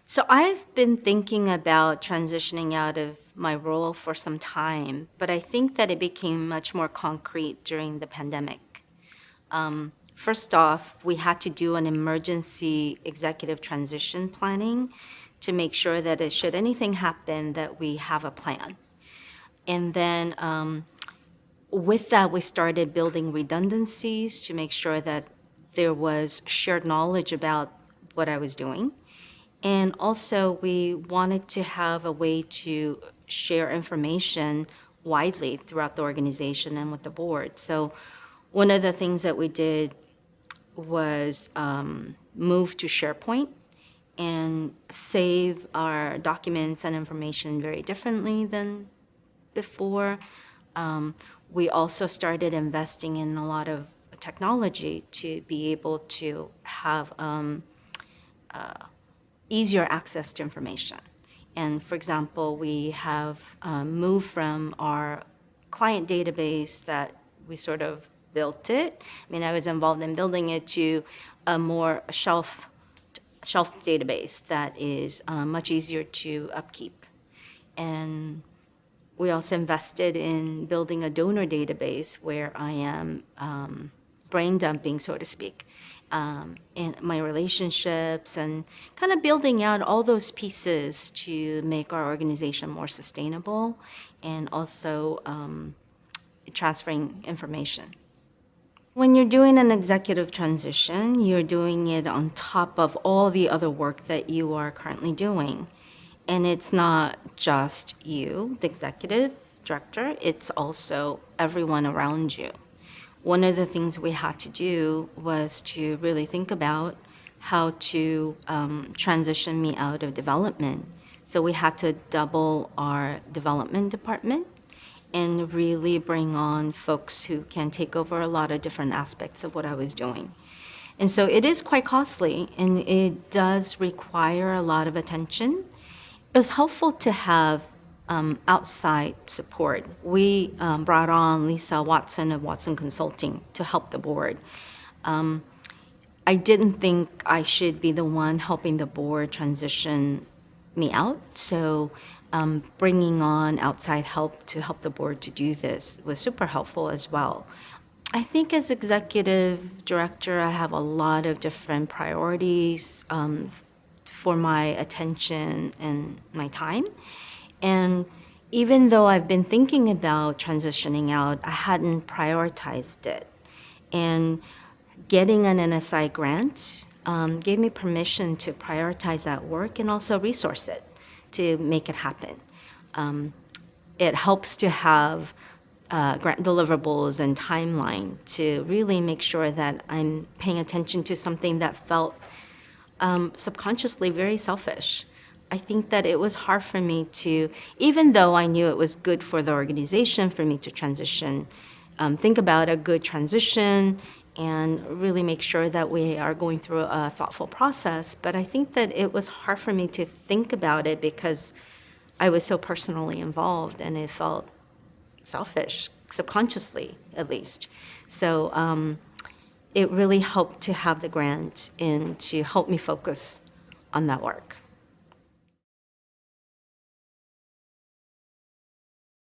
So I've been thinking about transitioning out of my role for some time, but I think that it became much more concrete during the pandemic. First off, we had to do an emergency executive transition planning to make sure that should anything happen, that we have a plan. And then with that, we started building redundancies to make sure that there was shared knowledge about what I was doing. And also, we wanted to have a way to share information widely throughout the organization and with the board. So, one of the things that we did was move to SharePoint and save our documents and information very differently than before. We also started investing in a lot of technology to be able to have easier access to information. And for example, we have moved from our client database that we sort of built it. I mean, I was involved in building it to a more shelf database that is much easier to upkeep. And we also invested in building a donor database where I am brain dumping, so to speak, in my relationships and kind of building out all those pieces to make our organization more sustainable and also transferring information. When you're doing an executive transition, you're doing it on top of all the other work that you are currently doing. And it's not just you, the executive director, it's also everyone around you. One of the things we had to do was to really think about how to transition me out of development. So we had to double our development department and really bring on folks who can take over a lot of different aspects of what I was doing. And so it is quite costly and it does require a lot of attention. It was helpful to have outside support. We brought on Lisa Watson of Watson Consulting to help the board. I didn't think I should be the one helping the board transition me out, so bringing on outside help to help the board to do this was super helpful as well. I think as executive director, I have a lot of different priorities for my attention and my time. And even though I've been thinking about transitioning out, I hadn't prioritized it. And getting an NSI grant gave me permission to prioritize that work and also resource it to make it happen. It helps to have grant deliverables and timeline to really make sure that I'm paying attention to something that felt subconsciously very selfish. I think that it was hard for me to, even though I knew it was good for the organization for me to transition, think about a good transition and really make sure that we are going through a thoughtful process. But I think that it was hard for me to think about it because I was so personally involved and it felt selfish, subconsciously at least. So it really helped to have the grant and to help me focus on that work.